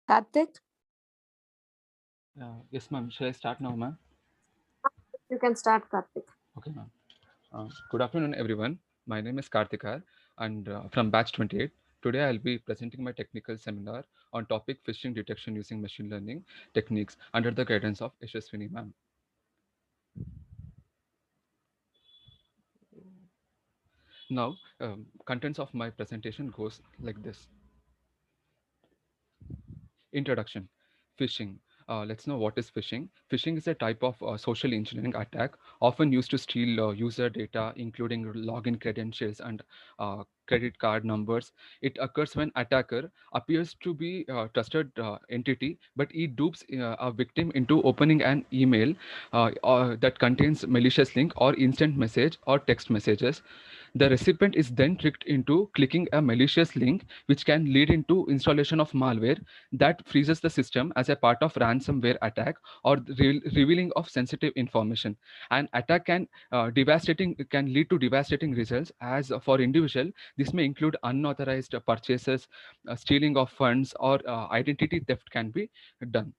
Karthik, Yes, ma'am. Shall I start now, ma'am? you can start, Karthik. Okay, ma'am. Good afternoon, everyone. My name is Karthikar, and from Batch 28. Today, I'll be presenting my technical seminar on topic phishing detection using machine learning techniques under the guidance of Yashaswini, ma'am. Now, contents of my presentation goes like this. Introduction. Phishing. Let's know what is phishing. Phishing is a type of social engineering attack often used to steal user data, including login credentials and credit card numbers. It occurs when attacker appears to be a trusted entity, but he dupes a victim into opening an email that contains malicious link or instant message or text messages. The recipient is then tricked into clicking a malicious link, which can lead into installation of malware that freezes the system as a part of ransomware attack or the revealing of sensitive information. An attack can lead to devastating results. As for individual, this may include unauthorized purchases, stealing of funds, or identity theft can be done.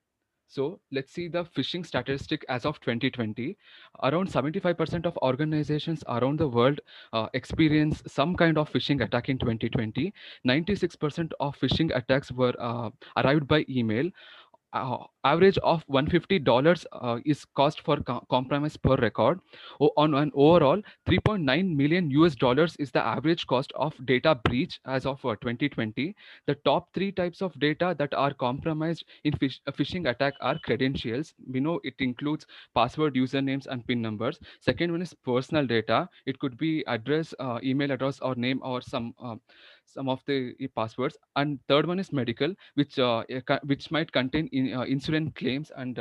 So let's see the phishing statistic as of 2020. Around 75% of organizations around the world experience some kind of phishing attack in 2020. 96% of phishing attacks were arrived by email. Average of $150 is cost for compromise per record. On an overall, 3.9 million US dollars is the average cost of data breach as of 2020. The top three types of data that are compromised in a phishing attack are credentials. We know it includes password, usernames, and PIN numbers. Second one is personal data. It could be address, email address, or name, or some of the passwords. And third one is medical, which might contain insulin claims and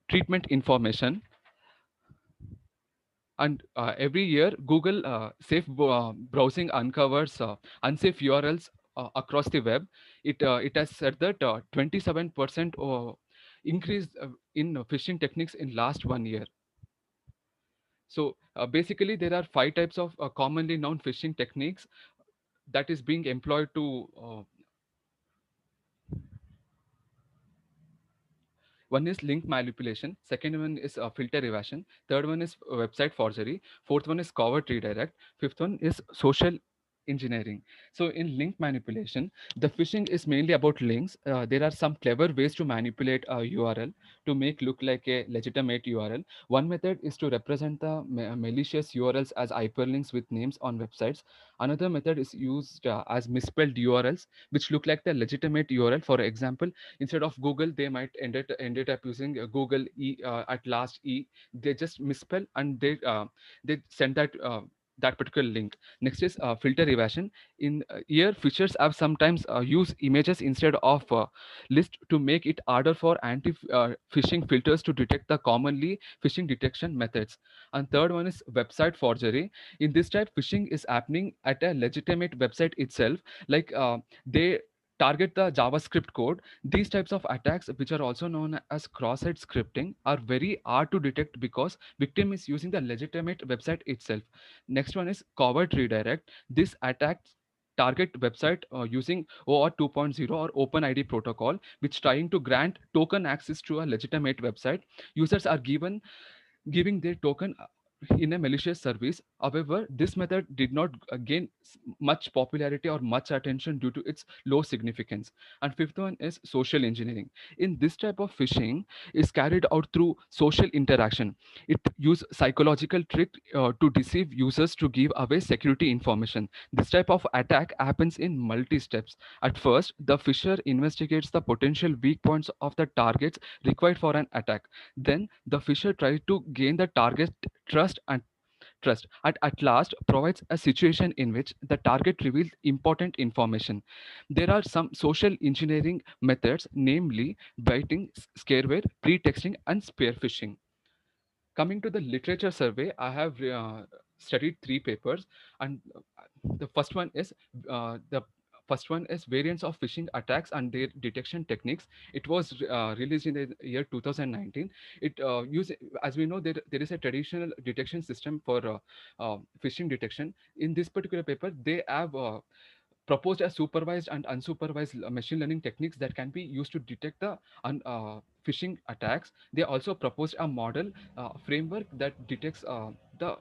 treatment information. And every year, Google browsing uncovers unsafe URLs across the web. It has said that 27% increase in phishing techniques in last 1 year. So basically, there are five types of commonly known phishing techniques that is being employed to one is link manipulation, second one is filter evasion, third one is website forgery, fourth one is covert redirect, fifth one is social engineering. So in link manipulation, the phishing is mainly about links. There are some clever ways to manipulate a URL to make look like a legitimate URL. One method is to represent the malicious URLs as hyperlinks with names on websites. Another method is used as misspelled URLs which look like the legitimate URL. For example, instead of Google, they might ended up using Google at last E. They just misspell and they send that particular link. Next is filter evasion. In here, features have sometimes use images instead of list to make it harder for anti phishing filters to detect the commonly phishing detection methods. And third one is website forgery. In this type, phishing is happening at a legitimate website itself, like they target the JavaScript code. These types of attacks, which are also known as cross-site scripting, are very hard to detect because victim is using the legitimate website itself. Next one is covert redirect. This attacks target website using OAuth 2.0 or OpenID protocol, which trying to grant token access to a legitimate website. Users are giving their token in a malicious service. However, this method did not gain much popularity or much attention due to its low significance. And fifth one is social engineering. In this type of phishing is carried out through social interaction. It use psychological trick to deceive users to give away security information. This type of attack happens in multi steps. At first, the phisher investigates the potential weak points of the targets required for an attack. Then the fisher tries to gain the target trust and at last provides a situation in which the target reveals important information. There are some social engineering methods, namely baiting, scareware, pretexting, and spear phishing. Coming to the literature survey, I have studied three papers, and the first one is the first one is variants of phishing attacks and their detection techniques. It was released in the year 2019. It use as we know there is a traditional detection system for phishing detection. In this particular paper, they have proposed a supervised and unsupervised machine learning techniques that can be used to detect the phishing attacks. They also proposed a model framework that detects the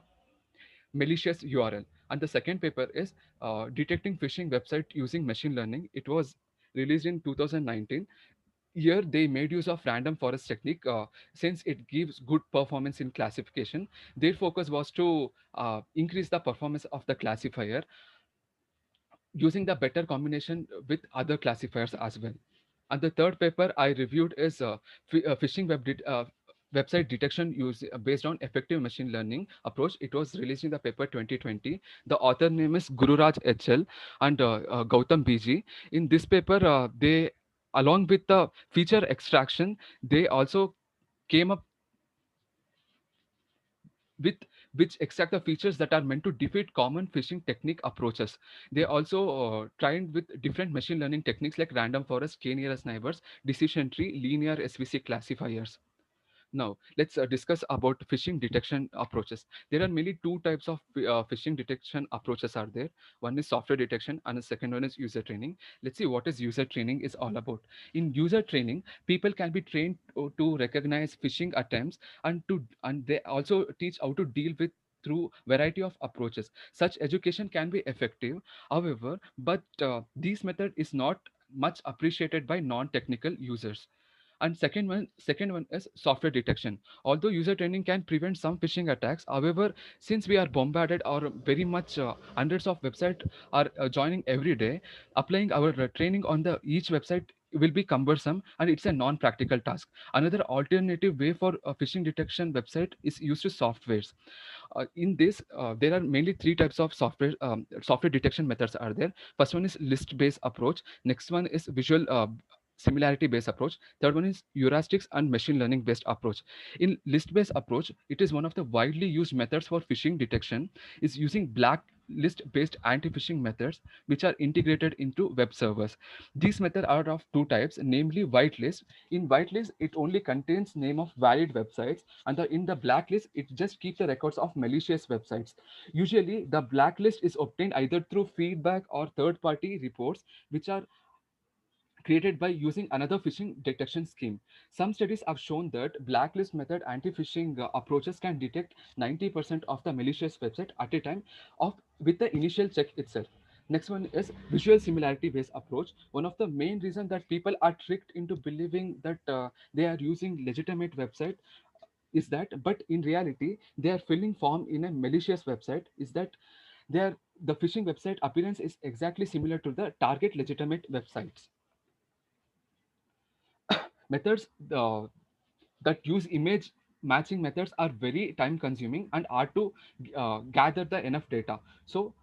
malicious URL. And the second paper is detecting phishing website using machine learning. It was released in 2019. Here they made use of random forest technique since it gives good performance in classification. Their focus was to increase the performance of the classifier using the better combination with other classifiers as well. And the third paper I reviewed is phishing website detection use based on effective machine learning approach. It was released in the paper 2020. The author name is Gururaj HL and Gautam BG. In this paper, they along with the feature extraction, they also came up with which extract the features that are meant to defeat common phishing technique approaches. They also tried with different machine learning techniques like random forest, k nearest neighbors, decision tree, linear SVC classifiers. Now, let's discuss about phishing detection approaches. There are mainly two types of phishing detection approaches are there. One is software detection and the second one is user training. Let's see what is user training is all about. In user training, people can be trained to recognize phishing attempts and they also teach how to deal with through variety of approaches. Such education can be effective, however, but this method is not much appreciated by non-technical users. And second one is software detection. Although user training can prevent some phishing attacks, however, since we are bombarded or very much hundreds of websites are joining every day, applying our training on the each website will be cumbersome and it's a non-practical task. Another alternative way for phishing detection website is used to softwares. In this, there are mainly three types of software detection methods are there. First one is list based approach. Next one is visual similarity based approach. Third one is heuristics and machine learning based approach. In list based approach, it is one of the widely used methods for phishing detection. Is using blacklist based anti-phishing methods which are integrated into web servers. These methods are of two types, namely whitelist. In whitelist, it only contains name of valid websites, and in the blacklist, it just keeps the records of malicious websites. Usually, the blacklist is obtained either through feedback or third-party reports, which are created by using another phishing detection scheme. Some studies have shown that blacklist method anti-phishing approaches can detect 90% of the malicious website at a time of with the initial check itself. Next one is visual similarity based approach. One of the main reasons that people are tricked into believing that they are using legitimate website is that, but in reality, they are filling form in a malicious website. Is that they are the phishing website appearance is exactly similar to the target legitimate websites. Methods that use image matching methods are very time consuming and hard to gather the enough data. So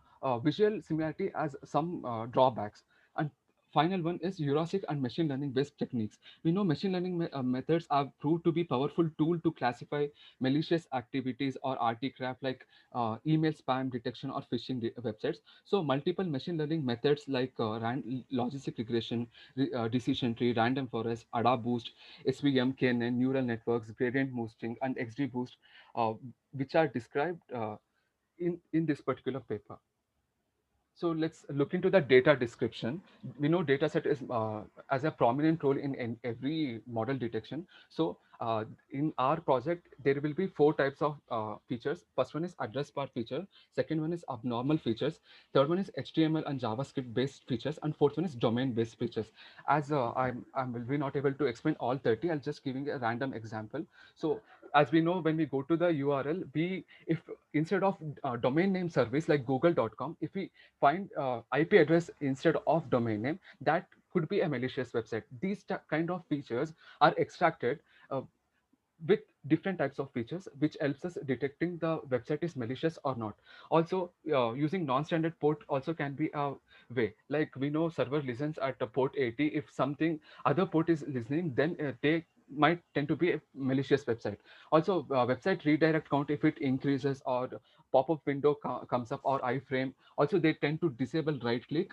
visual similarity has some drawbacks. And final one is heuristic and machine learning based techniques. We know machine learning methods are proved to be powerful tool to classify malicious activities or RT craft like email spam detection or phishing websites. So multiple machine learning methods like logistic regression, decision tree, random forest, ADA boost, SVM, KNN, neural networks, gradient boosting, and XGBoost, which are described in this particular paper. So let's look into the data description. We know dataset is as a prominent role in every model detection. So in our project, there will be four types of features. First one is address bar feature. Second one is abnormal features. Third one is HTML and JavaScript based features. And fourth one is domain based features. As I will be not able to explain all 30, I'll just giving a random example. So as we know, when we go to the URL, we if instead of domain name service like google.com, if we find IP address instead of domain name, that could be a malicious website. These kind of features are extracted uh, with different types of features, which helps us detecting the website is malicious or not. Also, using non-standard port also can be a way. Like we know server listens at a port 80. If something other port is listening, then they might tend to be a malicious website. Also, website redirect count, if it increases or pop-up window comes up or iframe, also they tend to disable right click.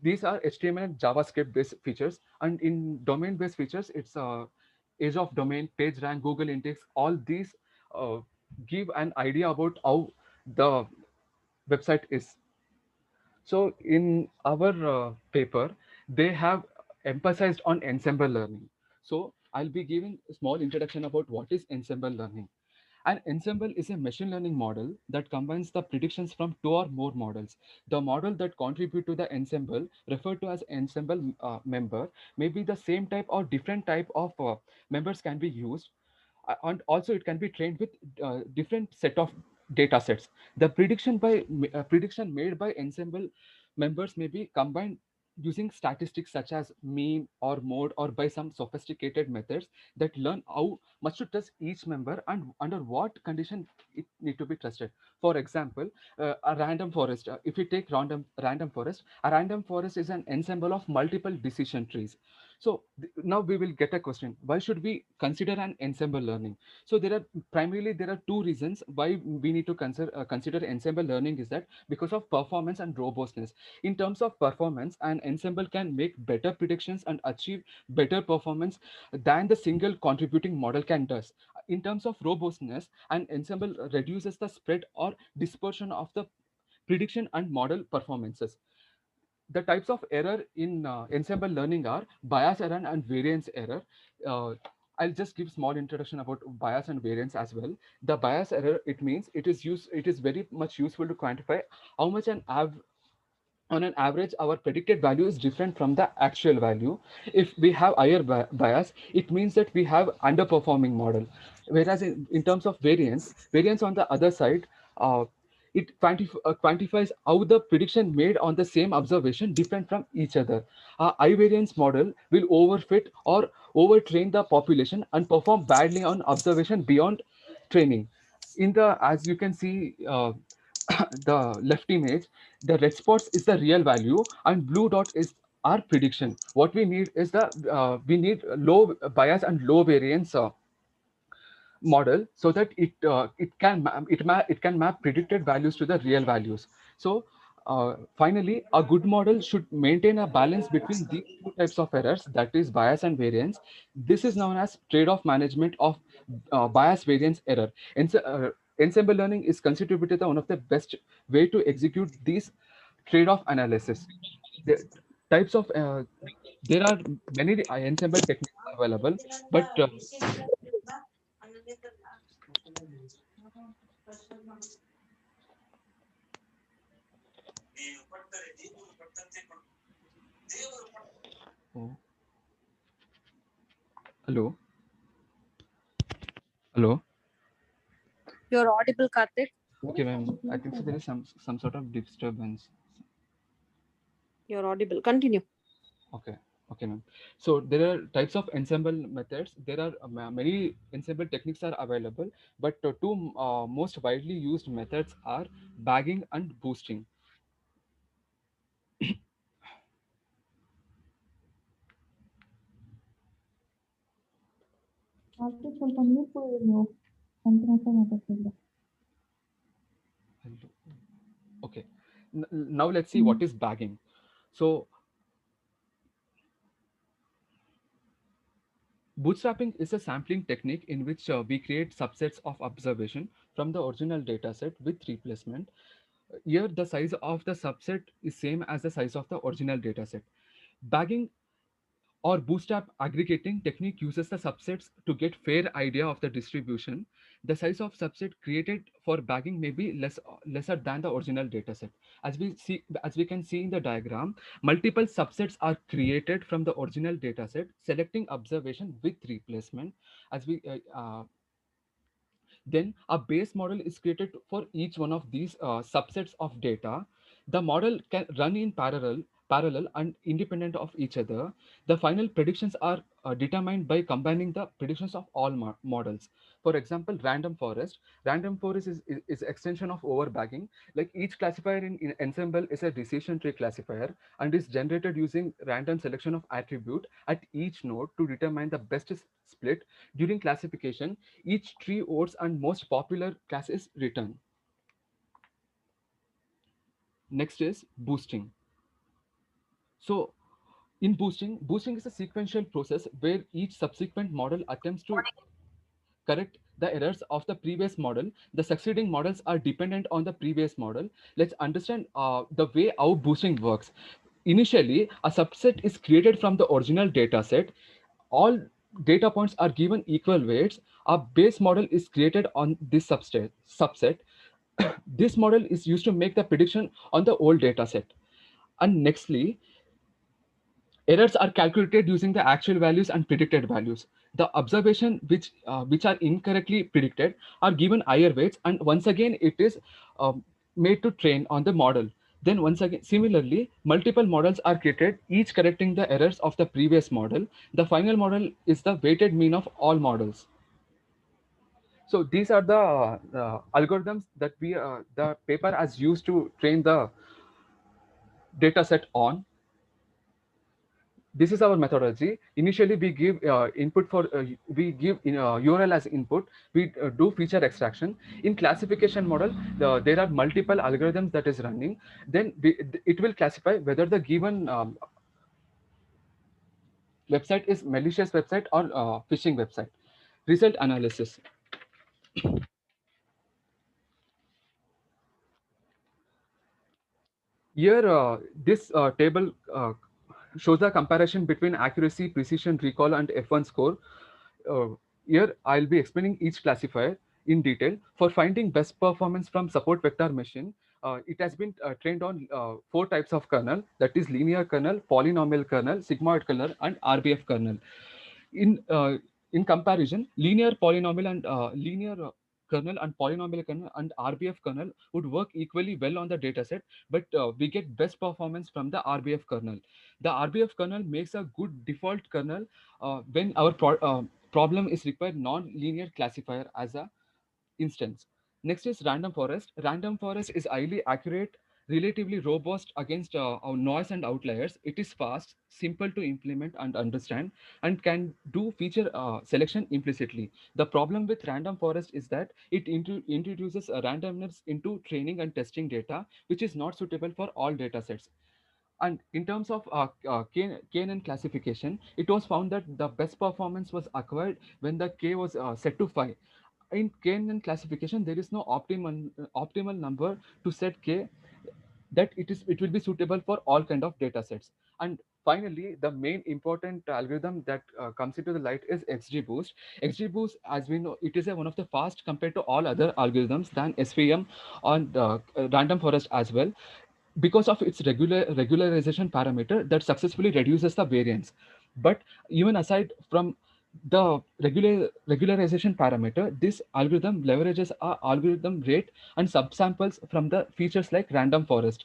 These are HTML and JavaScript based features, and in domain based features, it's age of domain, page rank, Google index. All these uh, give an idea about how the website is. So in our paper, they have emphasized on ensemble learning. So I'll be giving a small introduction about what is ensemble learning. An ensemble is a machine learning model that combines the predictions from two or more models. The model that contribute to the ensemble, referred to as ensemble member, may be the same type or different type of members can be used, and also it can be trained with different set of data sets. The prediction made by ensemble members may be combined using statistics such as mean or mode, or by some sophisticated methods that learn how much to trust each member and under what condition it need to be trusted. For example, a random forest. If we take random forest, a random forest is an ensemble of multiple decision trees. So now we will get a question: why should we consider an ensemble learning? So there are two reasons why we need to consider ensemble learning. Is that because of performance and robustness. In terms of performance, an ensemble can make better predictions and achieve better performance than the single contributing model can does. In terms of robustness, an ensemble reduces the spread or dispersion of the prediction and model performances. The types of error in ensemble learning are bias error and variance error. Uh, I'll just give small introduction about bias and variance as well. The bias error, it means it is very much useful to quantify how much on an average our predicted value is different from the actual value. If we have higher bias, it means that we have underperforming model. Whereas in terms of variance on the other side, it quantifies how the prediction made on the same observation different from each other. A high variance model will overfit or overtrain the population and perform badly on observation beyond training. In the, as you can see, the left image, the red spots is the real value and blue dot is our prediction. What we need is the we need low bias and low variance model, so that it can map predicted values to the real values. So finally, a good model should maintain a balance between these two types of errors, that is bias and variance. This is known as trade-off management of bias variance error. Ensemble learning is considered to be the one of the best way to execute these trade-off analysis. The types of there are many ensemble techniques available, but oh, hello, hello. You're audible, Karthik. Okay, ma'am. I think so. There is some sort of disturbance. You're audible. Continue. Okay, okay, ma'am. So there are types of ensemble methods. There are many ensemble techniques are available, but two most widely used methods are bagging and boosting. Altri ಸ್ವಲ್ಪ ನೀರು ಕುಡಿದು ನೀವು continuous ಆಗಿ ಮಾತಾಡ್ತಿದ್ರೆ. Hello. Okay. Now let's see what is bagging. So bootstrapping is a sampling technique in which we create subsets of observation from the original dataset with replacement. Here, the size of the subset is same as the size of the original dataset. Bagging or bootstrap aggregating technique uses the subsets to get fair idea of the distribution. The size of subset created for bagging may be lesser than the original dataset. As we can see in the diagram, multiple subsets are created from the original dataset, selecting observation with replacement. As we Then a base model is created for each one of these subsets of data. The model can run in parallel and independent of each other. The final predictions are determined by combining the predictions of all models. For example, random forest. Random forest is extension of overbagging. Like each classifier in ensemble is a decision tree classifier and is generated using random selection of attribute at each node to determine the best split. During classification, each tree odds and most popular class is returned. Next is boosting. So in boosting is a sequential process where each subsequent model attempts to correct the errors of the previous model. The succeeding models are dependent on the previous model. Let's understand the way how boosting works. Initially, a subset is created from the original data set. All data points are given equal weights. A base model is created on this subset. This model is used to make the prediction on the old data set. And nextly, errors are calculated using the actual values and predicted values. The observation which are incorrectly predicted are given higher weights, and once again it is made to train on the model. Then once again, similarly, multiple models are created, each correcting the errors of the previous model. The final model is the weighted mean of all models. So these are the algorithms that the paper has used to train the data set on. This is our methodology. Initially, we give input for we give URL as input. We do feature extraction. In classification model, there are multiple algorithms that is running. Then it will classify whether the given website is malicious website or phishing website. Result analysis. Here, this table shows the comparison between accuracy, precision, recall, and F1 score. Uh, Here, I'll be explaining each classifier in detail. For finding best performance from support vector machine, it has been trained on 4 types of kernel, that is linear kernel, polynomial kernel, sigmoid kernel, and RBF kernel. In uh, in comparison, linear polynomial and linear kernel and polynomial kernel and RBF kernel would work equally well on the dataset, but we get best performance from the RBF kernel. The RBF kernel makes a good default kernel when our problem is required non-linear classifier as a instance. Next is random forest. Random forest is highly accurate, relatively robust against our noise and outliers. It is fast, simple to implement and understand, and can do feature selection implicitly. The problem with random forest is that it introduces a randomness into training and testing data, which is not suitable for all data sets. And in terms of KNN classification, it was found that the best performance was acquired when the K was set to 5. In KNN classification, there is no optimal number to set K that it will be suitable for all kind of data sets. And finally, the main important algorithm that comes into the light is XGBoost. XGBoost, as we know, it is one of the fast compared to all other algorithms than SVM on random forest as well, because of its regularization parameter that successfully reduces the variance. But even aside from the regularization parameter, this algorithm leverages a algorithm rate and subsamples from the features like random forest.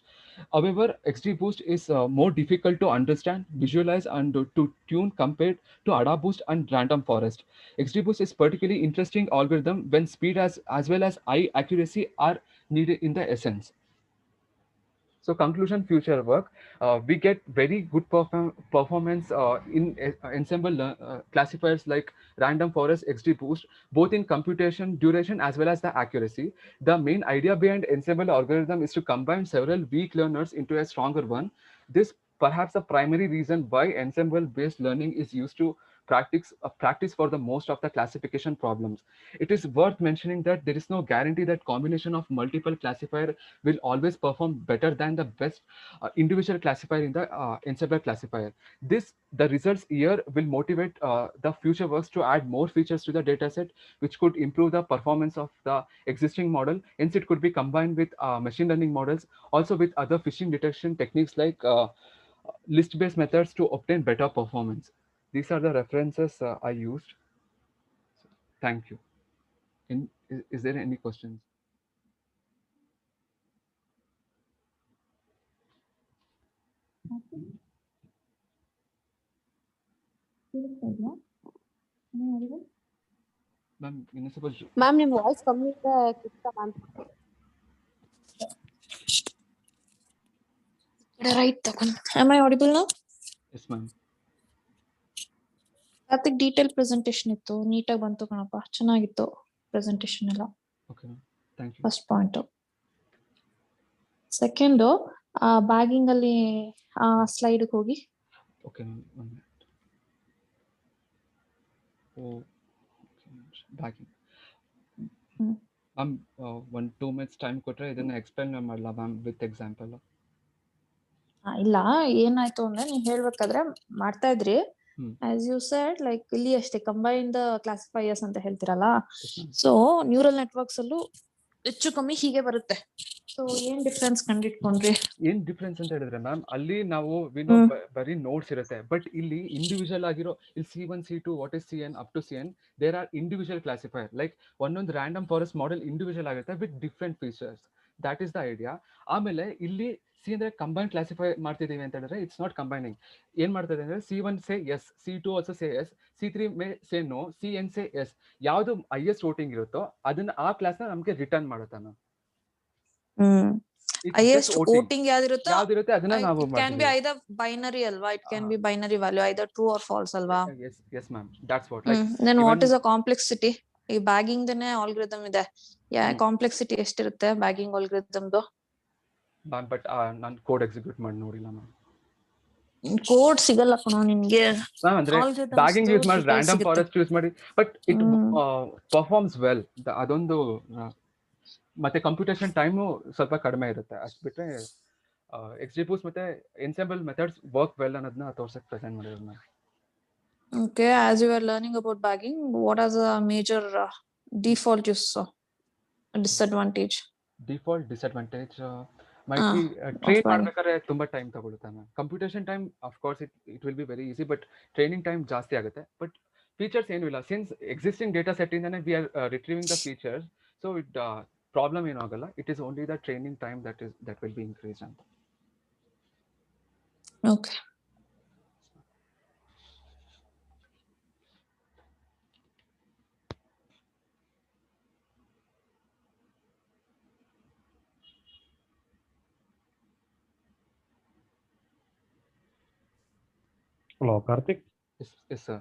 However, XGBoost is more difficult to understand, visualize, and to tune compared to AdaBoost and random forest. XGBoost is particularly interesting algorithm when speed as well as high accuracy are needed in the essence. So conclusion, future work, we get very good performance in ensemble classifiers like random forest, XGBoost, both in computation duration as well as the accuracy. The main idea behind ensemble algorithm is to combine several weak learners into a stronger one. This perhaps the primary reason why ensemble based learning is used to practice for the most of the classification problems. It is worth mentioning that there is no guarantee that combination of multiple classifier will always perform better than the best individual classifier in the ensemble classifier. The results here will motivate the future works to add more features to the dataset, which could improve the performance of the existing model. Hence, it could be combined with machine learning models, also with other phishing detection techniques like list-based methods to obtain better performance. These are the references I used. Thank you. Is there any questions? ಕೇಳಿಸ್ತಾ ಇದೆಯಾ? Ma'am, municipal. Ma'am ನಿಮ್ಮ voice ಕಮ್ಮಿ ಇದೆ ಕಿತ್ತ ma'am. Right ತಗೊಂಡು. Am I audible now? Yes, ma'am. Karthik detail presentation ಇತ್ತು, ನೀಟಾಗಿ ಬಂತು ಕಣಪ್ಪ, ಚೆನ್ನಾಗಿತ್ತು ಪ್ರೆಸೆಂಟೇಶನ್ ಎಲ್ಲ. Okay, thank you. First point. Second bagging ಅಲ್ಲಿ ಸ್ಲೈಡ್ ಹೋಗಿ. Okay, ma'am, 1 minute. Oh, okay, bagging. 1-2 minutes time ಕೊಟ್ರೆ ಇದನ್ನ ಎಕ್ಸ್ಪ್ಲೈನ್ ಮಾಡಲ್ಲ ಮ್ಯಾಮ್ ವಿತ್ ಎಕ್ಸಾಂಪಲ್. ಇಲ್ಲ ಏನಾಯ್ತು ಅಂದ್ರೆ ನೀವ್ ಹೇಳ್ಬೇಕಾದ್ರೆ ಮಾಡ್ತಾ ಇದ್ರಿ. ಹ್ಮ್. ಆಸ್ ಯು ಸೆಡ್ ಲೈಕ್ ಇಲ್ಲಿ ಅಷ್ಟೇ ಕಂಬೈನ್ಡ್ ಕ್ಲಾಸಿಫೈಯರ್ಸ್ ಅಂತ ಹೇಳ್ತಿರಲ್ಲ. Yes, ma'am. So neural networks ಅಲ್ಲೂ ಹೆಚ್ಚು ಕಮ್ಮಿ ಹೀಗೆ ಬರುತ್ತೆ. ಸೊ ಏನ್ ಡಿಫ್ರೆನ್ಸ್ ಕಂಡಿಟ್ಕೊಂಡ್ರಿ? ಏನ್ ಡಿಫ್ರೆನ್ಸ್ ಅಂತ ಹೇಳಿದ್ರೆ ಮ್ಯಾಮ್ ಅಲ್ಲಿ ನಾವು ವಿನೋ ಹ್ಮ್. ಬರೀ ನೋಟ್ಸ್ ಇರುತ್ತೆ, ಬಟ್ ಇಲ್ಲಿ ಇಂಡಿವಿಜುವಲ್ ಆಗಿರೋ ಇಲ್ಲಿ C1 C2 what is CN up to CN there are individual classifier. Like ಒಂದೊಂದು ರ್ಯಾಂಡಮ್ ಫಾರೆಸ್ಟ್ ಮಾಡೆಲ್ ಇಂಡಿವಿಜುವಲ್ ಆಗುತ್ತೆ with different features. That is the idea. ಆಮೇಲೆ ಇಲ್ಲಿ ಸಿ ಅಂದ್ರೆ ಕಂಬೈನ್ ಕ್ಲಾಸಿಫೈ ಮಾಡ್ತಿದೀವಿ ಅಂತ ಹೇಳಿದ್ರೆ ಇಟ್ಸ್ ನಾಟ್ ಕಂಬೈನಿಂಗ್. ಏನ್ ಮಾಡ್ತದೆ ಅಂದ್ರೆ C1 say yes, C2 also say yes, C3 may say no, CN say yes. ಯಾವ್ದು ಹೈಯೆಸ್ಟ್ ವೋಟಿಂಗ್ ಇರುತ್ತೋ ಅದನ್ನ ಆ ಕ್ಲಾಸ್ನ ನಮಗೆ ರಿಟರ್ನ್ ಮಾಡುತ್ತೆ ಮ್ಯಾಮ್. ಹೈಯೆಸ್ಟ್ ವೋಟಿಂಗ್ ಯಾವ್ದಿರುತ್ತೋ ಯಾವ್ದಿರುತ್ತೆ ಅದನ್ನ ನಾವು it can be either binary ಅಲ್ವಾ? It can be binary value either true or false ಅಲ್ವಾ? Yes ma'am, that's what. Like then what is the complexity? ಈ ಬ್ಯಾಗಿಂಗ್ ದನೇ ಆಲ್ಗೋರಿಥಮ್ ಇದೆ. ಕಾಂಪ್ಲೆಕ್ಸಿಟಿ ಎಷ್ಟಿರುತ್ತೆ ಬ್ಯಾಗಿಂಗ್ ಆಲ್ಗೋರಿಥಮ್ದು? ಮ್ಯಾಮ್ ಬಟ್ ನಾನು ಕೋಡ್ ಎಕ್ಸಿಕ್ಯೂಟ್ ಮಾಡಿ ನೋಡಿಲ್ಲ ಮ್ಯಾಮ್. ಕೋಡ್ ಸಿಗಲ್ಲ ಕಣೋ ನಿನ್ಗೆ. ಮ್ಯಾಮ್ ಅಂದ್ರೆ ಬ್ಯಾಗಿಂಗ್ ಯೂಸ್ ಮಾಡಿ ರ್ಯಾಂಡಮ್ ಫಾರೆಸ್ಟ್ ಯೂಸ್ ಮಾಡಿ ಬಟ್ ಇಟ್ ಪರ್ಫಾರ್ಮ್ಸ್ ವೆಲ್. ಅದೊಂದು ಮತ್ತೆ ಕಂಪ್ಯೂಟೇಷನ್ ಟೈಮು ಸ್ವಲ್ಪ ಕಡಿಮೆ ಇರುತ್ತೆ. ಅಷ್ಟು ಬಿಟ್ಟರೆ XGBoost ಮತ್ತೆ ಎನ್ಸೆಂಬಲ್ ಮೆಥಡ್ಸ್ ವರ್ಕ್ ವೆಲ್ ಅನ್ನೋದನ್ನ ತೋರ್ಸಕ್ಕೆ ಪ್ರೆಸೆಂಟ್ ಮಾಡಿರೋದು ma'am. Okay, as you were learning about bagging, what are the major default use disadvantage? Default disadvantage might be train ಮಾಡ್ಬೇಕಾದ್ರೆ ತುಂಬಾ ಟೈಮ್ ತಗೊಳುತ್ತೆ ma'am. Computation time of course it will be very easy, but training time ಜಾಸ್ತಿ ಆಗುತ್ತೆ. But features ಏನೂ ಇಲ್ಲ, since existing data set ಇಂದಾನೆ we are retrieving the features. So it problem ಏನೂ ಆಗಲ್ಲ. It is only the training time that will be increase ಅಂತ. Okay. Hello, Karthik. Yes sir.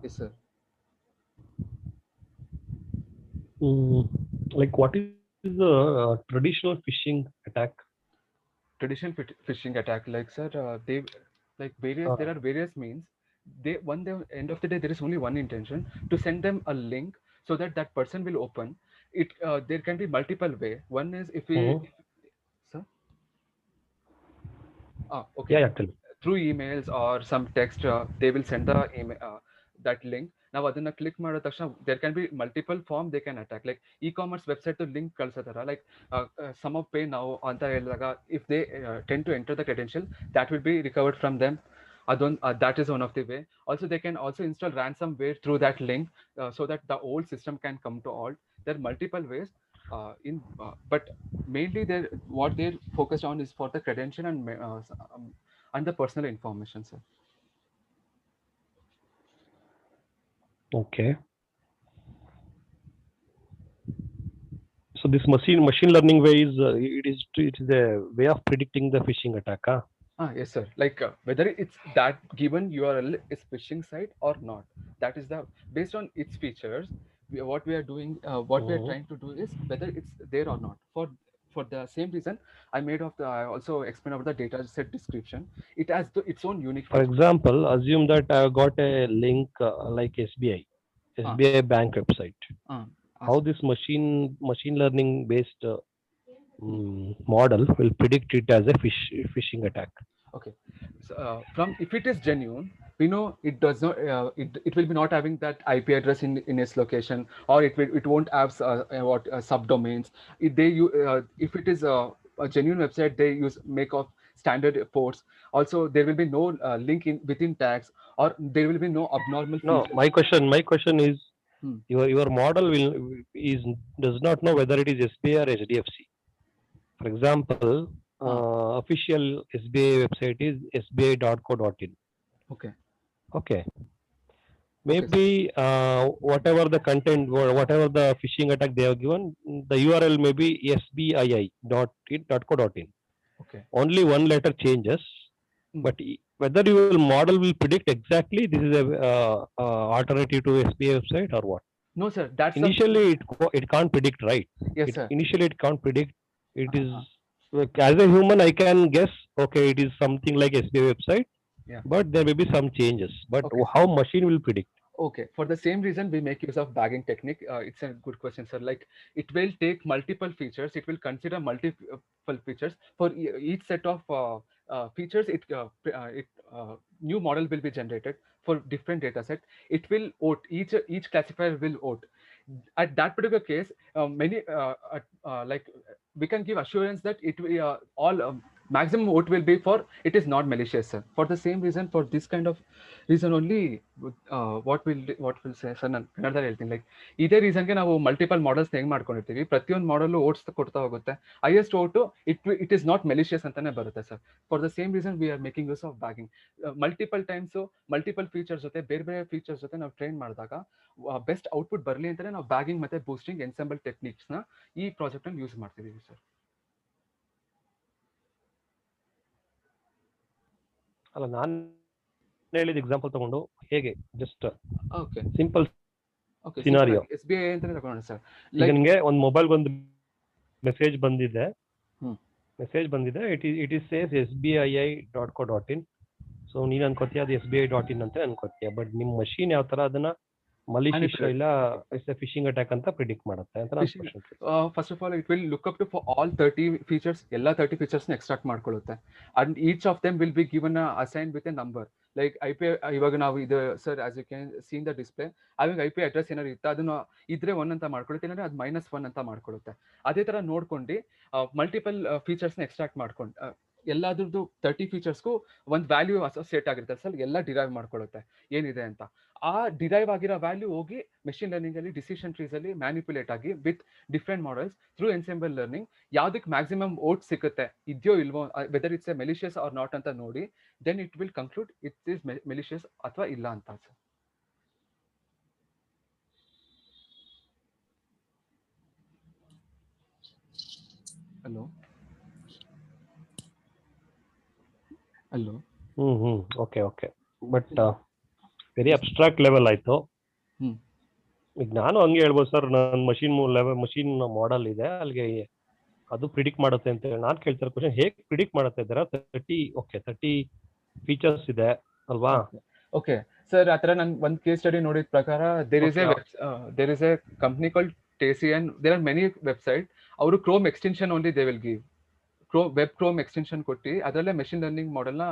Yes sir. Like what is the traditional phishing attack? Traditional phishing attack, like sir, they like various. There are various means. They end of the day there is only one intention, to send them a link so that that person will open it. There can be multiple way. One is if we sir. Okay. Yeah, tell me. Through emails or some text, they will send the email that link. ನಾವು ಅದನ್ನ click ಮಾಡಿದ ತಕ್ಷಣ there can be multiple form they can attack. Like ecommerce website link ಕಳ್ಸೋತಾರ, like some of pay ನಾವು ಅಂತ ಹೇಳಿದಾಗ if they tend to enter the credential that will be recovered from them. That is one of the way. Also they can also install ransomware through that link, so that the old system can come to halt. There are multiple ways but mainly what they're focused on is for the credential and the personal information, sir. Okay. So this machine learning way is it is a way of predicting the phishing attack, huh? Yes sir. Like whether it's that given URL is phishing site or not, that is the based on its features. What we are doing, what we are trying to do is whether it's there or not. For the same reason, I also explained about the data set description. It has its own unique For example, assume that I got a link like SBI bank website. How this machine learning based model will predict it as a phishing attack? Okay. So, from if it is genuine, we know it does not. It will be not having that IP address in its location, or it won't have subdomains. If it is a genuine website, they make of standard ports. Also, there will be no link within tags, or there will be no abnormal features. No, my question is your model does not know whether it is SBI or HDFC. For example, official SBI website is sbi.co.in. Okay. Maybe whatever the content, whatever the phishing attack they have given, the URL may be sbii.co.in. Okay. Only one letter changes, but whether your model will predict exactly this is a alternative to SBI website or what? No sir, that's initially it can't predict, right? Yes sir. Initially it can't predict. It is as a human I can guess, okay, it is something like SBI website. Yeah. But there may be some changes. But how machine will predict? Okay, for the same reason we make use of bagging technique. It's a good question, sir. Like it will take multiple features. It will consider multiple features for each set of features. New model will be generated for different data set. It will vote each classifier will vote. At that particular case, many like we can give assurance that it will all maximum vote will be for it is not malicious, sir. For the same reason, for this kind of reason only, what will say sir ನಾನು ಕನ್ನಡದಲ್ಲಿ ಹೇಳ್ತೀನಿ like ಇದೇ ರೀಸನ್ಗೆ ನಾವು multiple models ಹೆಂಗ್ ಮಾಡ್ಕೊಂಡಿರ್ತೀವಿ ಪ್ರತಿಯೊಂದು ಮಾಡಲು votes ಕೊಡ್ತಾ ಹೋಗುತ್ತೆ highest vote it is not malicious ಅಂತಾನೆ ಬರುತ್ತೆ sir for the same reason we are making use of bagging multiple times multiple features ಜೊತೆ ಬೇರೆ ಬೇರೆ ಫೀಚರ್ಸ್ ಜೊತೆ ನಾವು ಟ್ರೈನ್ ಮಾಡಿದಾಗ ಬೆಸ್ಟ್ ಔಟ್ಪುಟ್ ಬರಲಿ ಅಂತಾನೆ ನಾವು ಬ್ಯಾಗಿಂಗ್ ಮತ್ತೆ ಬೂಸ್ಟಿಂಗ್ ಎನ್ಸೆಂಬಲ್ ಟೆಕ್ನಿಕ್ಸ್ನ ಈ ಪ್ರಾಜೆಕ್ಟ್ ಅಲ್ಲಿ ಯೂಸ್ ಮಾಡ್ತಿದ್ದೀವಿ ಸರ್. ಅಲ್ಲ ನಾನು ಹೇಳಿದ ಎಕ್ಸಾಂಪಲ್ ತಗೊಂಡು ಹೇಗೆ just okay simple okay scenario SBI ಅಂತಾನೆ ತಗೊಂಡು ಸರ್ ನನಗೆ ಒಂದು ಮೊಬೈಲ್ ಒಂದು ಮೆಸೇಜ್ ಬಂದಿದೆ hmm. It is says SBII.co.in. So ನೀನ್ ಅನ್ಕೋತೀಯ ಅದು SBI.in ಅಂತ ಅನ್ಕೋತೀಯ, ಬಟ್ ನಿಮ್ ಮಷೀನ್ ಯಾವ ತರ ಅದನ್ನ ಮಲಿಷಿಯಸ್ ಇಲ್ಲ ಫಿಶಿಂಗ್ ಅಟ್ಯಾಕ್ ಅಂತ ಪ್ರಿಡಿಕ್ಟ್ ಮಾಡುತ್ತೆ ಅಂತ ನಾನು question ಕೇಳ್ತೀನಿ. First of all it will look up to for all 30 features ಎಲ್ಲ 30 ಫೀಚರ್ಸ್ ಎಕ್ಸ್ಟ್ರಾಕ್ಟ್ ಮಾಡ್ಕೊಳ್ಳುತ್ತೆ and each of them will be given assign with a number like IP ಇವಾಗ ನಾವು ಇದು sir as you can seen the display ಅವಾಗ IP address ಏನಾದ್ರು ಇತ್ತು ಅದನ್ನ ಇದ್ರೆ 1 ಅಂತ ಮಾಡ್ಕೊಳ್ಳುತ್ತೆ ಇಲ್ಲಾಂದ್ರೆ ಅದು -1 ಅಂತ ಮಾಡ್ಕೊಳ್ಳುತ್ತೆ. ಅದೇ ತರ ನೋಡ್ಕೊಂಡು ಮಲ್ಟಿಪಲ್ ಫೀಚರ್ಸ್ನ ಎಕ್ಸ್ಟ್ರಾಕ್ಟ್ ಮಾಡ್ಕೊಂಡು ಎಲ್ಲಾದ್ರದ್ದು 30 ಫೀಚರ್ಸ್ಗೂ ಒಂದು ವ್ಯಾಲ್ಯೂ ಅಸೋಸಿಯೇಟ್ ಆಗಿರುತ್ತೆ ಸರ್ ಎಲ್ಲ ಡಿರೈವ್ ಮಾಡ್ಕೊಳ್ಳುತ್ತೆ ಏನಿದೆ ಅಂತ. ಆ ಡಿರೈವ್ ಆಗಿರೋ ವ್ಯಾಲ್ಯೂ ಹೋಗಿ ಮೆಷಿನ್ ಲರ್ನಿಂಗ್ ಅಲ್ಲಿ ಡಿಸಿಷನ್ ಟ್ರೀಸ್ ಅಲ್ಲಿ ಮ್ಯಾನಿಪುಲೇಟ್ ಆಗಿ with different models through ensemble learning ಯಾವ್ದಕ್ಕೆ ಮ್ಯಾಕ್ಸಿಮಮ್ ಓಟ್ ಸಿಗುತ್ತೆ ಇದೆಯೋ ಇಲ್ವೋ whether it's a malicious or not ಅಂತ ನೋಡಿ then it will conclude it is malicious ಅಥವಾ ಇಲ್ಲ ಅಂತ sir. Hello hello okay but very abstract level ಆಯ್ತು. ಈಗ ನಾನು ಹಂಗೆ ಹೇಳ್ಬೋದು ಸರ್, ನನ್ನ ಮಷೀನ್ ಮಾಡೆಲ್ ಇದೆ ಅಲ್ಲಿಗೆ ಅದು ಪ್ರಿಡಿಕ್ಟ್ ಮಾಡುತ್ತೆ ಅಂತ ಹೇಳಿ ನಾನು ಕೇಳ್ತಿರೋ ಕ್ವಶನ್ ಹೇಗೆ ಪ್ರಿಡಿಕ್ಟ್ ಮಾಡುತ್ತೆ ಇದ್ದಾರೆ 30 ಫೀಚರ್ಸ್ ಇದೆ ಅಲ್ವಾ? ಓಕೆ ಸರ್ ಆ ಥರ ನಾನು ಒಂದು ಕೇಸ್ ಸ್ಟಡಿ ನೋಡಿದ ಪ್ರಕಾರ there is a company called Tacion. There are many website. ಅವರು Chrome extension only they will give web Chrome extension ಕೊಟ್ಟು ಅದರಲ್ಲೇ ಮೆಷಿನ್ ಲರ್ನಿಂಗ್ ಮಾಡೆಲ್ನ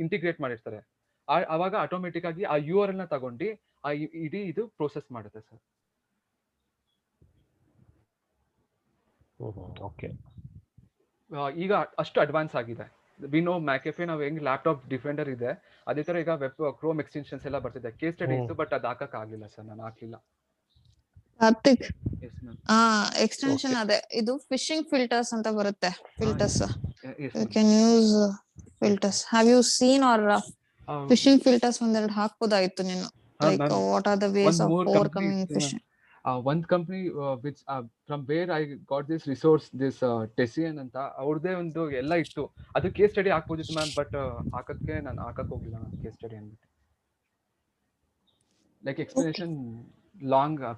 ಇಂಟಿಗ್ರೇಟ್ ಮಾಡಿರ್ತಾರೆ. ಆವಾಗ ಆಟೋಮೆಟಿಕ್ ಆಗಿ ಆ URL ನ ತಗೊಂಡು ಆ ಇಡೀ ಇದು ಪ್ರೋಸೆಸ್ ಮಾಡುತ್ತೆ ಸರ್. ಓಕೆ ಈಗ ಅಷ್ಟು ಅಡ್ವಾನ್ಸ್ ಆಗಿದೆ. ವಿ ನೋ ಮ್ಯಾಕೆಫೆ ನಾವು ಹೆಂಗ್ ಲ್ಯಾಪ್ಟಾಪ್ ಡಿಫೆಂಡರ್ ಇದೆ ಅದೇ ತರ ಈಗ ವೆಬ್ ಕ್ರೋಮ್ ಎಕ್ಸ್ಟೆನ್ಷನ್ಸ್ ಎಲ್ಲ ಬರ್ತಿದೆ. ಕೇಸ್ ಸ್ಟಡಿ ಇತ್ತು ಬಟ್ ಅದು ಹಾಕಕ್ ಆಗಿಲ್ಲ ಸರ್, ನಾನು ಹಾಕ್ಲಿಲ್ಲ. Karthik yes ma'am. ಎಕ್ಸ್ಟೆನ್ಷನ್ ಅದೇ ಇದು ಫಿಶಿಂಗ್ ಫಿಲ್ಟರ್ಸ್ ಅಂತ ಬರುತ್ತೆ. Filters as you can use filters. Have you seen our phishing filters ಒಂದೆರಡು ಹಾಕ್ಬೋದಾಗಿತ್ತು ನೀನು. Like what are the ways of overcoming phishing. one company which from where I got this resource, this Tessian ಅಂತ ಅವ್ರದೇ ಒಂದು ಎಲ್ಲ ಇತ್ತು. ಅದು case study ಹಾಕ್ಬೋದಿತ್ತು ma'am, but ಹಾಕಕ್ಕೆ ನಾನು ಹಾಕಕ್ ಹೋಗಿಲ್ಲ ಮ್ಯಾಮ್ ಕೇಸ್ ಸ್ಟಡಿ ಅಂದ್ಬಿಟ್ಟು. ಲೈಕ್ ಎಕ್ಸ್ಪ್ಲನೇಷನ್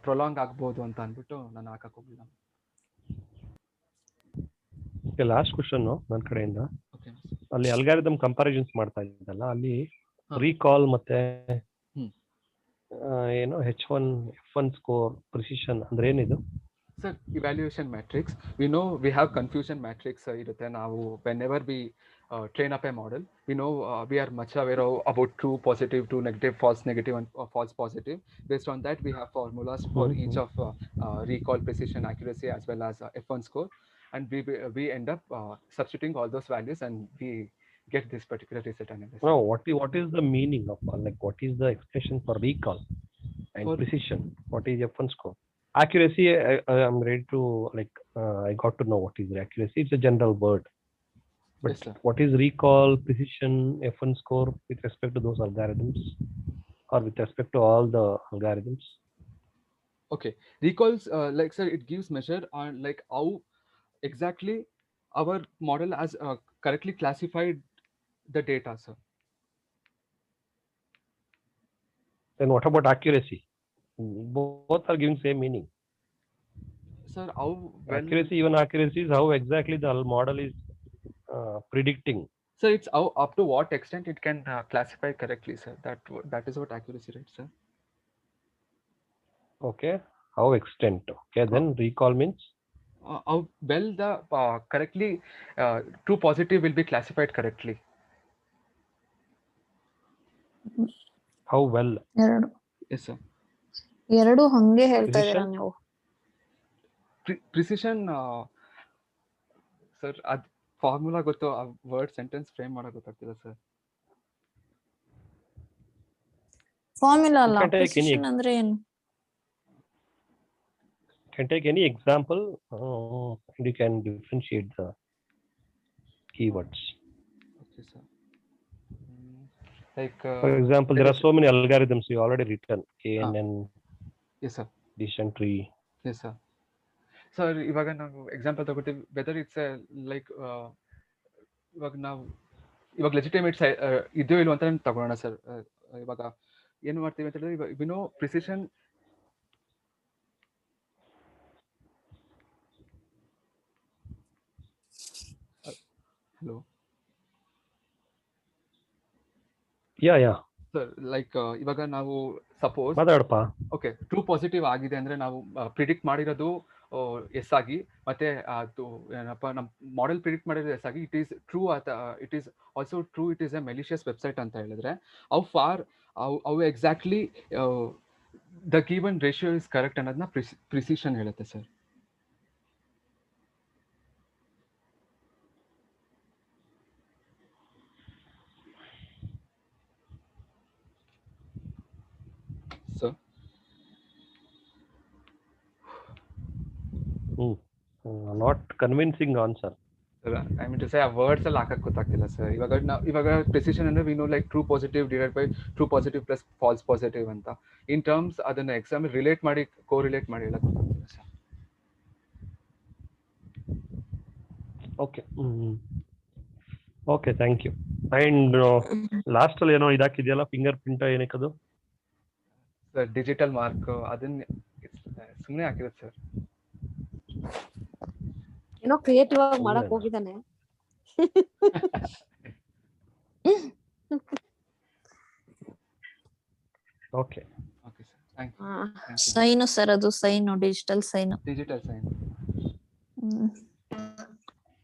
ಪ್ರೊಲಾಂಗ್ ಆಗ್ಬೋದು ಅಂತ ಅಂದ್ಬಿಟ್ಟು ನಾನು ಹಾಕಕ್ ಹೋಗಿಲ್ಲ. ಲಾಸ್ಟ್ ಕ್ವಶನ್ ನನ್ನ ಕಡೆಯಿಂದ. ಓಕೆ. ಅಲ್ಲಿ ಅಲ್ಗಾರಿದಮ್ ಕಂಪ್ಯಾರಿಸನ್ಸ್ ಮಾಡ್ತಾ ಇದ್ದಲ್ಲ, ಅಲ್ಲಿ ರೀಕಾಲ್ ಮತ್ತೆ ಏನು H1 F1 ಸ್ಕೋರ್ ಪ್ರಿಸಿಷನ್ ಅಂದ್ರೆ ಏನಿದು sir? Evaluation matrix. We know we have confusion matrix ಇರುತ್ತೆ. ನಾವು whenever we train up a model, we know we are much aware about true positive, true negative, false negative and false positive. Based on that we have formulas for each of recall, precision, accuracy as well as F1 score, and we end up substituting all those values and we get this particular reset analysis. No, what is the meaning of like what is the expression for recall and for precision? What is F1 score? Accuracy, I'm ready to like I got to know what is accuracy. It's a general word. But yes, what is recall, precision, F1 score with respect to those algorithms or with respect to all the algorithms? Okay, recalls like sir, it gives measure on like how exactly our model has correctly classified the data, sir. Then what about accuracy? Both are giving same meaning. Sir, how well accuracy, even accuracy is how exactly the model is predicting So it's up to what extent it can classify correctly, sir. That is what accuracy rate, sir. Okay. How extent? Okay. Then recall means How well the correctly true positive will be classified correctly. how well. ಎರಡು Yes, sir. ಎರಡು ಹಂಗೆ ಹೇಳ್ತಾ ಇದೀರಾ Precision? ನೀವು. Precision, sir. ಅದ್ formula ಗೊತ್ತು, ಆ word sentence frame ಮಾಡಕ್ ಗೊತ್ತಾಗ್ತಿಲ್ಲ ಸರ್. ಫಾರ್ಮುಲಾ You ಅಲ್ಲ, can take any ಪ್ರಿಸಿಷನ್ ಅಂದ್ರೆ ಏನು? can take any example and you can differentiate the keywords. Okay, sir. Like For example, there are so many algorithms you already written. KNN, yes, sir. decision tree. Yes, sir. Sir ಇವಾಗ ನಾವು example ತಗೋತೀವಿ, whether it's like ಇವಾಗ legitimate ಇದೆಯೋ ಇಲ್ವೋ ಅಂತ ತಗೊಳ್ಳೋಣ sir. ಇವಾಗ ಏನು ಮಾಡ್ತೀವಿ ಅಂತ ಹೇಳಿದ್ರೆ, we know precision hello Yeah. Sir, like ಇವಾಗ ನಾವು ಸಪೋಸ್ ಮಾತಾಡಪ್ಪ. ಓಕೆ ಟ್ರೂ ಪಾಸಿಟಿವ್ ಆಗಿದೆ ಅಂದ್ರೆ ನಾವು ಪ್ರಿಡಿಕ್ಟ್ ಮಾಡಿರೋದು ಎಸ್ ಆಗಿ, ಮತ್ತೆ ಅದು ಏನಪ್ಪ ನಮ್ಮ ಮಾಡೆಲ್ ಪ್ರಿಡಿಕ್ಟ್ ಮಾಡಿರೋದು ಎಸ್ ಆಗಿ, it is true it is also true, it is a malicious website ಅಂತ ಹೇಳಿದ್ರೆ ಅವು exactly the given ratio is correct ಅನ್ನೋದನ್ನ ಪ್ರಿಸಿಷನ್ ಹೇಳುತ್ತೆ sir. So Not convincing answer. I mean to say ಆ words ಅಲ್ಲಿ ಹಾಕಕ್ ಗೊತ್ತಾಗ್ತಿಲ್ಲ ಸರ್. ಇವಾಗ ಪ್ರಿಸಿಷನ್ ಅಂದ್ರೆ we know like true positive divide by true positive plus false positive ಅಂತ. In terms ಅದನ್ನ ಎಕ್ಸಾಮ್ ರಿಲೇಟ್ ಮಾಡಿ ಕೋರಿಲೇಟ್ ಮಾಡಿ ಹೇಳಕ್ ಗೊತ್ತಾಗ್ತಿಲ್ಲ sir. Okay. Okay, thank you. And last ಅಲ್ಲಿ ಏನೋ ಇದಾಕಿದೆಯಲ್ಲ, ಫಿಂಗರ್ ಪ್ರಿಂಟ್ ಏನಕ್ಕದು? ಸರ್ ಡಿಜಿಟಲ್ ಮಾರ್ಕ್ ಅದನ್ನ ಸುಮ್ಮನೆ ಹಾಕಿರೋದು ಸರ್. ಏನೋ ಕ್ರಿಯೇಟಿವ್ ಆಗಿ ಮಾಡಕ್ ಹೋಗಿದ್ದಾನೆ. Okay okay sir, thank you. Sign sir, ಅದು sign, digital sign. Digital sign.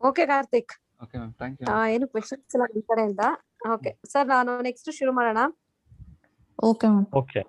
Okay Karthik, okay ma'am, thank you. ಏನು ಕ್ವೆಶ್ಚನ್ಸ್ ಇಲ್ಲ ನಿಮ್ ಕಡೆಯಿಂದ? ಓಕೆ ಸರ್, ನಾನು ನೆಕ್ಸ್ಟ್ ಶುರು ಮಾಡೋಣ. Okay ma'am. Okay.